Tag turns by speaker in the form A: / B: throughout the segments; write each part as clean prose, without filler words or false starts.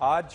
A: आज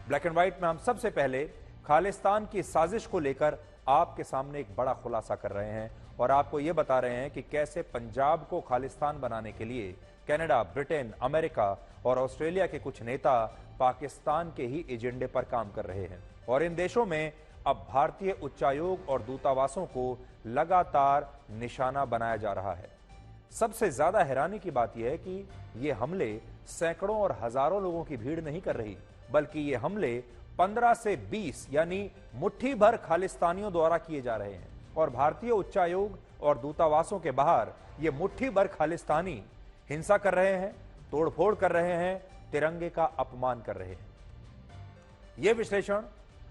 A: black and white में हम सबसे पहले खालिस्तान की साजिश को लेकर आपके सामने एक बड़ा खुलासा कर रहे हैं और आपको यह बता रहे हैं कि कैसे पंजाब को खालिस्तान बनाने के लिए कनाडा, ब्रिटेन, अमेरिका और ऑस्ट्रेलिया के कुछ नेता पाकिस्तान के ही एजेंडे पर काम कर रहे हैं और इन देशों में अब भारतीय उच्चायोग और दूतावासों को लगातार निशाना बनाया जा रहा है। सबसे ज्यादा हैरानी की बात यह है कि ये हमले सैकड़ों और हजारों लोगों की भीड़ नहीं कर रही, बल्कि ये हमले 15 से 20 यानी मुट्ठी भर खालिस्तानियों द्वारा किए जा रहे हैं और भारतीय उच्चायोग और दूतावासों के बाहर ये मुट्ठी भर खालिस्तानी हिंसा कर रहे हैं, तोड़फोड़ कर रहे हैं, तिरंगे का अपमान कर रहे हैं। यह विश्लेषण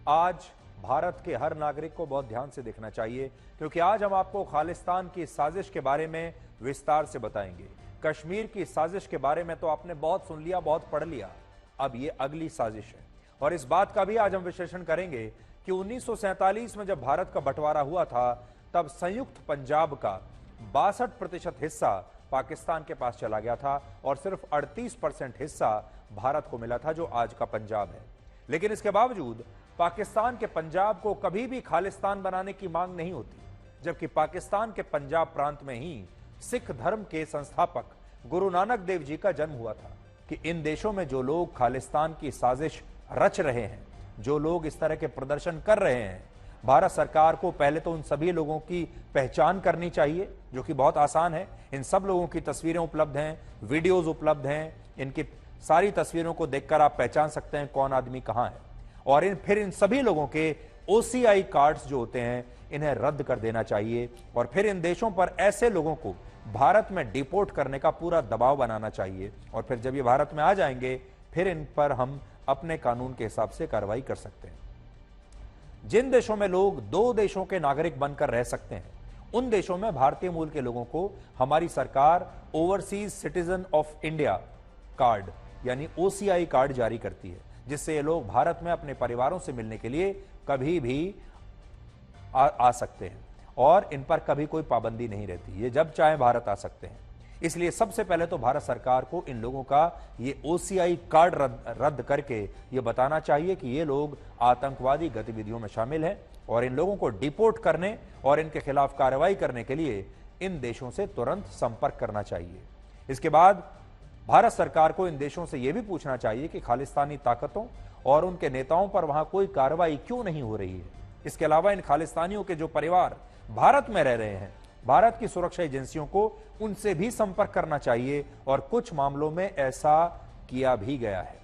A: आज भारत के हर नागरिक को बहुत ध्यान से देखना चाहिए, क्योंकि आज हम आपको खालिस्तान की साजिश के बारे में विस्तार से बताएंगे। कश्मीर की साजिश के बारे में तो आपने बहुत सुन लिया, बहुत पढ़ लिया, अब ये अगली साजिश है और इस बात का भी आज हम विश्लेषण करेंगे कि 1947 में जब भारत का बंटवारा हुआ था, तब संयुक्त पंजाब का 62% हिस्सा पाकिस्तान के पास चला गया था और सिर्फ 38% हिस्सा भारत को मिला था, जो आज का पंजाब है। लेकिन इसके बावजूद पाकिस्तान के पंजाब को कभी भी खालिस्तान बनाने की मांग नहीं होती, जबकि पाकिस्तान के पंजाब प्रांत में ही सिख धर्म के संस्थापक गुरु नानक देव जी का जन्म हुआ था। कि इन देशों में जो लोग खालिस्तान की साजिश रच रहे हैं, जो लोग इस तरह के प्रदर्शन कर रहे हैं, भारत सरकार को पहले तो उन सभी लोगों की पहचान करनी चाहिए, जो कि बहुत आसान है। इन सब लोगों की तस्वीरें उपलब्ध हैं, वीडियोज उपलब्ध हैं, इनकी सारी तस्वीरों को देखकर आप पहचान सकते हैं कौन आदमी कहां है। और फिर इन सभी लोगों के OCI कार्ड्स जो होते हैं, इन्हें रद्द कर देना चाहिए और फिर इन देशों पर ऐसे लोगों को भारत में डिपोर्ट करने का पूरा दबाव बनाना चाहिए और फिर जब ये भारत में आ जाएंगे, फिर इन पर हम अपने कानून के हिसाब से कार्रवाई कर सकते हैं। जिन देशों में लोग दो देशों के नागरिक बनकर रह सकते हैं, उन देशों में भारतीय मूल के लोगों को हमारी सरकार overseas citizen of India card यानी OCI कार्ड जारी करती है, जिससे ये लोग भारत में अपने परिवारों से मिलने के लिए कभी भी आ सकते हैं और इन पर कभी कोई पाबंदी नहीं रहती, ये जब चाहे भारत आ सकते हैं। इसलिए सबसे पहले तो भारत सरकार को इन लोगों का ये OCI कार्ड रद्द करके ये बताना चाहिए कि ये लोग आतंकवादी गतिविधियों में शामिल हैं और इन लोगों को डिपोर्ट करने और इनके खिलाफ कार्रवाई करने के लिए इन देशों से तुरंत संपर्क करना चाहिए। इसके बाद भारत सरकार को इन देशों से यह भी पूछना चाहिए कि खालिस्तानी ताकतों और उनके नेताओं पर वहां कोई कार्रवाई क्यों नहीं हो रही है। इसके अलावा इन खालिस्तानियों के जो परिवार भारत में रह रहे हैं, भारत की सुरक्षा एजेंसियों को उनसे भी संपर्क करना चाहिए और कुछ मामलों में ऐसा किया भी गया है।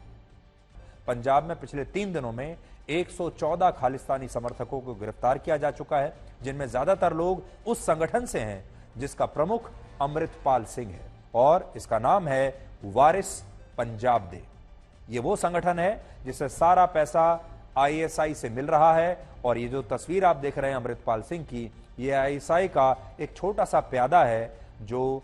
A: पंजाब में पिछले 3 दिनों में 114 खालिस्तानी समर्थकों को गिरफ्तार किया जा चुका है, जिनमें ज्यादातर लोग उस संगठन से हैं जिसका प्रमुख अमृतपाल सिंह है और इसका नाम है वारिस पंजाब दे। ये वो संगठन है जिससे सारा पैसा ISI से मिल रहा है और ये जो तस्वीर आप देख रहे हैं अमृतपाल सिंह की, ये ISI का एक छोटा सा प्यादा है जो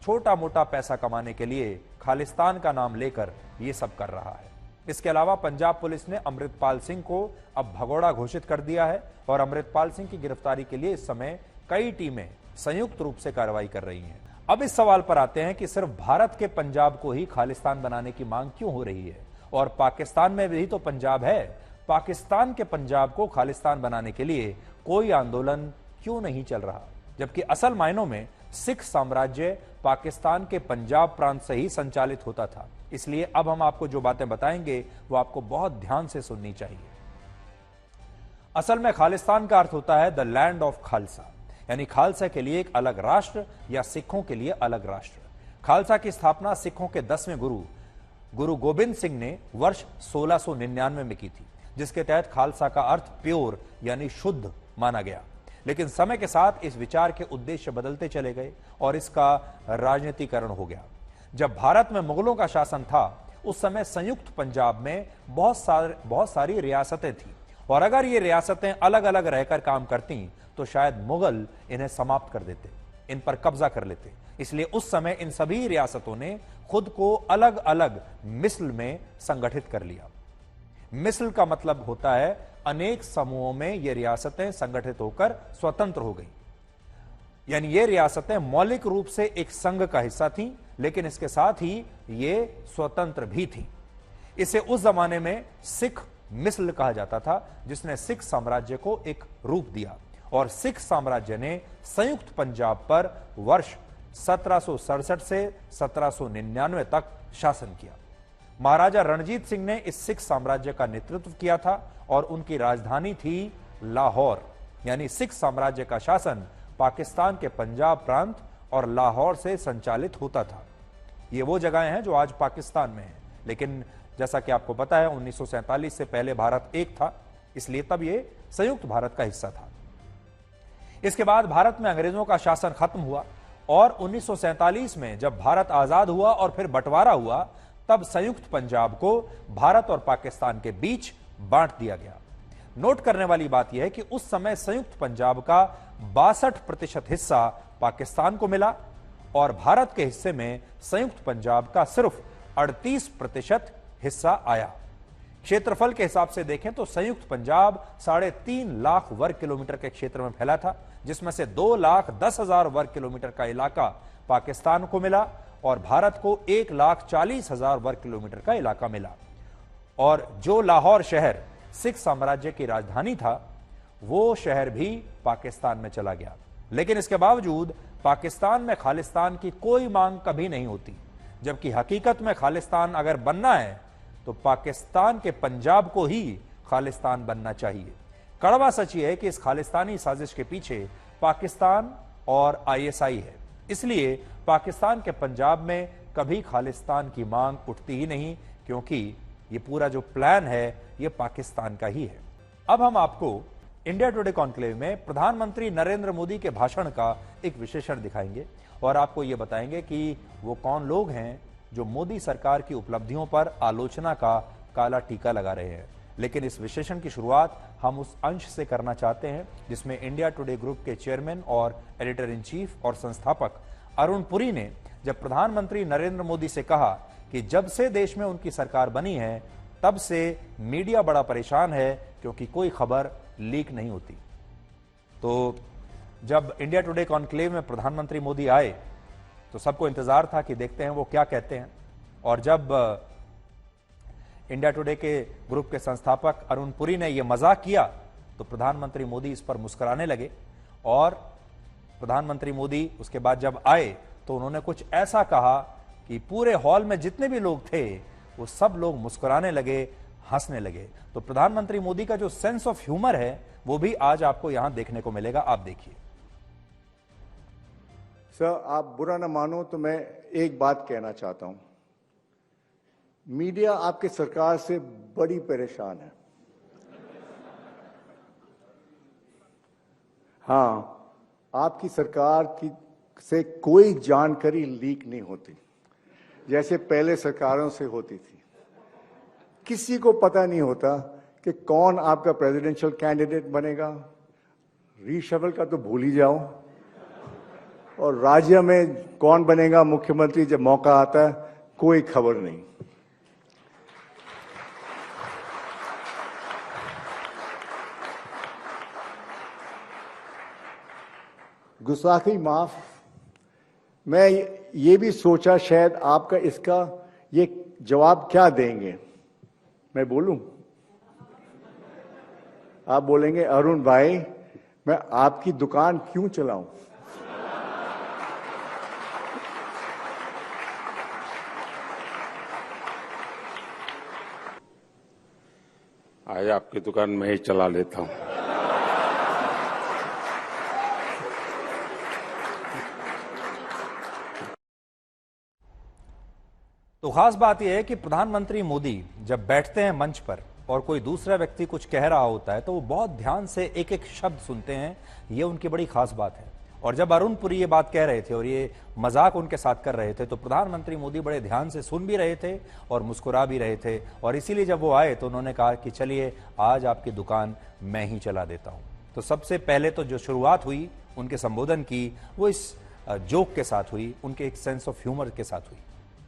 A: छोटा मोटा पैसा कमाने के लिए खालिस्तान का नाम लेकर ये सब कर रहा है। इसके अलावा पंजाब पुलिस ने अमृतपाल सिंह को अब भगोड़ा घोषित कर दिया है और अमृतपाल सिंह की गिरफ्तारी के लिए इस समय कई टीमें संयुक्त रूप से कार्रवाई कर रही हैं। अब इस सवाल पर आते हैं कि सिर्फ भारत के पंजाब को ही खालिस्तान बनाने की मांग क्यों हो रही है और पाकिस्तान में भी तो पंजाब है, पाकिस्तान के पंजाब को खालिस्तान बनाने के लिए कोई आंदोलन क्यों नहीं चल रहा, जबकि असल मायनों में सिख साम्राज्य पाकिस्तान के पंजाब प्रांत से ही संचालित होता था। इसलिए अब हम आपको जो बातें बताएंगे वो आपको बहुत ध्यान से सुननी चाहिए। असल में खालिस्तान का अर्थ होता है द लैंड ऑफ खालसा, यानी खालसा के लिए एक अलग राष्ट्र या सिखों के लिए अलग राष्ट्र। खालसा की स्थापना सिखों के 10वें गुरु गोबिंद सिंह ने वर्ष 1699 में की थी, जिसके तहत खालसा का अर्थ प्योर यानी शुद्ध माना गया। लेकिन समय के साथ इस विचार के उद्देश्य बदलते चले गए और इसका राजनीतिकरण हो गया। जब भारत में मुगलों का शासन था, उस समय संयुक्त पंजाब में बहुत सारी रियासतें थीं और अगर ये रियासतें अलग अलग रहकर काम करती तो शायद मुगल इन्हें समाप्त कर देते, इन पर कब्जा कर लेते। इसलिए उस समय इन सभी रियासतों ने खुद को अलग अलग मिस्ल में संगठित कर लिया। मिस्ल का मतलब होता है अनेक समूहों में ये रियासतें संगठित होकर स्वतंत्र हो गई, यानी ये रियासतें मौलिक रूप से एक संघ का हिस्सा थीं, लेकिन इसके साथ ही ये स्वतंत्र भी थीं। इसे उस जमाने में सिख मिस्ल कहा जाता था, जिसने सिख साम्राज्य को एक रूप दिया और सिख साम्राज्य ने संयुक्त पंजाब पर वर्ष 1767 से 1799 तक शासन किया। महाराजा रणजीत सिंह ने इस सिख साम्राज्य का नेतृत्व किया था और उनकी राजधानी थी लाहौर। यानी सिख साम्राज्य का शासन पाकिस्तान के पंजाब प्रांत और लाहौर से संचालित होता था। ये वो जगहें हैं जो आज पाकिस्तान में हैं, लेकिन जैसा कि आपको पता है 1947 से पहले भारत एक था, इसलिए तब ये संयुक्त भारत का हिस्सा था। इसके बाद भारत में अंग्रेजों का शासन खत्म हुआ और 1947 में जब भारत आजाद हुआ और फिर बंटवारा हुआ, तब संयुक्त पंजाब को भारत और पाकिस्तान के बीच बांट दिया गया। नोट करने वाली बात यह है कि उस समय संयुक्त पंजाब का 62% हिस्सा पाकिस्तान को मिला और भारत के हिस्से में संयुक्त पंजाब का सिर्फ 38% हिस्सा आया। क्षेत्रफल के हिसाब से देखें तो संयुक्त पंजाब 3.5 लाख वर्ग किलोमीटर के क्षेत्र में फैला था, जिसमें से 2,10,000 वर्ग किलोमीटर का इलाका पाकिस्तान को मिला और भारत को 1,40,000 वर्ग किलोमीटर का इलाका मिला। और जो लाहौर शहर सिख साम्राज्य की राजधानी था, वो शहर भी पाकिस्तान में चला गया। लेकिन इसके बावजूद पाकिस्तान में खालिस्तान की कोई मांग कभी नहीं होती, जबकि हकीकत में खालिस्तान अगर बनना है तो पाकिस्तान के पंजाब को ही खालिस्तान बनना चाहिए। कड़वा सच यह है कि इस खालिस्तानी साजिश के पीछे पाकिस्तान और आईएसआई है, इसलिए पाकिस्तान के पंजाब में कभी खालिस्तान की मांग उठती ही नहीं, क्योंकि ये पूरा जो प्लान है ये पाकिस्तान का ही है। अब हम आपको इंडिया टुडे कॉन्क्लेव में प्रधानमंत्री नरेंद्र मोदी के भाषण का एक विश्लेषण दिखाएंगे और आपको यह बताएंगे कि वो कौन लोग हैं जो मोदी सरकार की उपलब्धियों पर आलोचना का काला टीका लगा रहे हैं। लेकिन इस विश्लेषण की शुरुआत हम उस अंश से करना चाहते हैं जिसमें इंडिया टुडे ग्रुप के चेयरमैन और एडिटर इन चीफ और संस्थापक अरुण पुरी ने जब प्रधानमंत्री नरेंद्र मोदी से कहा कि जब से देश में उनकी सरकार बनी है तब से मीडिया बड़ा परेशान है क्योंकि कोई खबर लीक नहीं होती। तो जब इंडिया टुडे कॉन्क्लेव में प्रधानमंत्री मोदी आए तो सबको इंतजार था कि देखते हैं वो क्या कहते हैं। और जब इंडिया टुडे के ग्रुप के संस्थापक अरुण पुरी ने यह मजाक किया तो प्रधानमंत्री मोदी इस पर मुस्कुराने लगे और प्रधानमंत्री मोदी उसके बाद जब आए तो उन्होंने कुछ ऐसा कहा कि पूरे हॉल में जितने भी लोग थे वो सब लोग मुस्कुराने लगे, हंसने लगे। तो प्रधानमंत्री मोदी का जो सेंस ऑफ ह्यूमर है वो भी आज आपको यहां देखने को मिलेगा। आप देखिए।
B: सर, आप बुरा ना मानो तो मैं एक बात कहना चाहता हूं। मीडिया आपके सरकार से बड़ी परेशान है। हां, आपकी सरकार की से कोई जानकारी लीक नहीं होती जैसे पहले सरकारों से होती थी। किसी को पता नहीं होता कि कौन आपका प्रेसिडेंशियल कैंडिडेट बनेगा। रीशफल का तो भूल ही जाओ। और राज्य में कौन बनेगा मुख्यमंत्री जब मौका आता है, कोई खबर नहीं। गुस्ताखी माफ। मैं ये भी सोचा शायद आपका इसका ये जवाब क्या देंगे। मैं बोलूं? आप बोलेंगे अरुण भाई मैं आपकी दुकान क्यों चलाऊं?
C: आज आपकी दुकान मैं ही चला लेता हूं।
A: तो खास बात यह है कि प्रधानमंत्री मोदी जब बैठते हैं मंच पर और कोई दूसरा व्यक्ति कुछ कह रहा होता है तो वो बहुत ध्यान से एक एक शब्द सुनते हैं। ये उनकी बड़ी खास बात है। और जब अरुण पुरी ये बात कह रहे थे और ये मजाक उनके साथ कर रहे थे तो प्रधानमंत्री मोदी बड़े ध्यान से सुन भी रहे थे और मुस्कुरा भी रहे थे। और इसीलिए जब वो आए तो उन्होंने कहा कि चलिए आज आपकी दुकान मैं ही चला देता हूं। तो सबसे पहले तो जो शुरुआत हुई उनके संबोधन की वो इस जोक के साथ हुई, उनके एक सेंस ऑफ ह्यूमर के साथ हुई।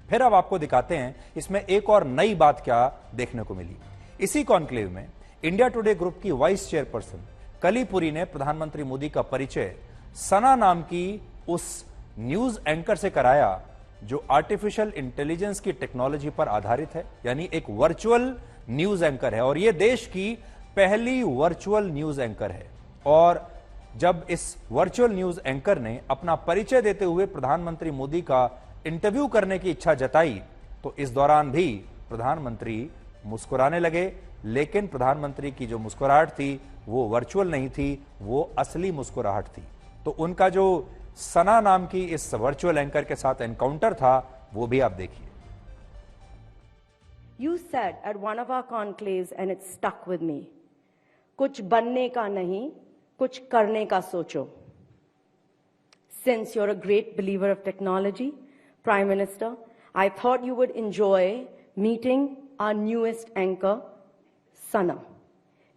A: फिर अब आपको दिखाते हैं इसमें एक और नई बात क्या देखने को मिली। इसी कॉन्क्लेव में इंडिया टुडे ग्रुप की वाइस चेयरपर्सन कली पुरी ने प्रधानमंत्री मोदी का परिचय सना नाम की उस न्यूज एंकर से कराया जो आर्टिफिशियल इंटेलिजेंस की टेक्नोलॉजी पर आधारित है, यानी एक वर्चुअल न्यूज एंकर है और यह देश की पहली वर्चुअल न्यूज एंकर है। और जब इस वर्चुअल न्यूज एंकर ने अपना परिचय देते हुए प्रधानमंत्री मोदी का इंटरव्यू करने की इच्छा जताई तो इस दौरान भी प्रधानमंत्री मुस्कुराने लगे, लेकिन प्रधानमंत्री की जो मुस्कुराहट थी वो वर्चुअल नहीं थी, वो असली मुस्कुराहट थी। तो उनका जो सना नाम की इस वर्चुअल एंकर के साथ एनकाउंटर था वो भी आप देखिए।
D: You said at one of our conclaves and it stuck with me, कुछ बनने का नहीं, कुछ करने का सोचो। Since you're a great believer of technology, Prime Minister, I thought you would enjoy meeting our newest anchor, Sana.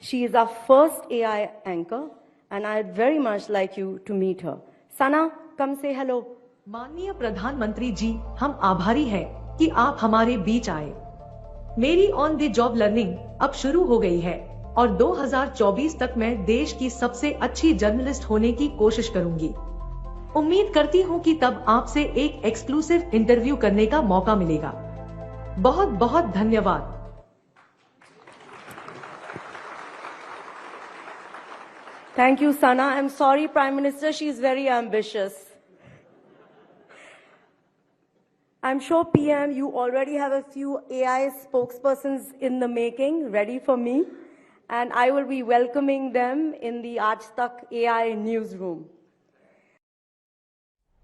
D: She is our first AI anchor and I'd very much like you to meet her. Sana, come say hello.
E: माननीय प्रधानमंत्री जी, हम आभारी हैं कि आप हमारे बीच आए। मेरी ऑन द जॉब लर्निंग अब शुरू हो गई है और 2024 तक मैं देश की सबसे अच्छी जर्नलिस्ट होने की कोशिश करूंगी। उम्मीद करती हूं कि तब आपसे एक एक्सक्लूसिव इंटरव्यू करने का मौका मिलेगा। बहुत बहुत धन्यवाद।
D: Thank you, Sana. I'm sorry, Prime Minister, she's very ambitious. I'm sure, PM, you already have a few AI spokespersons in the making, ready for me, and I will be welcoming them in the Aaj Tak AI newsroom.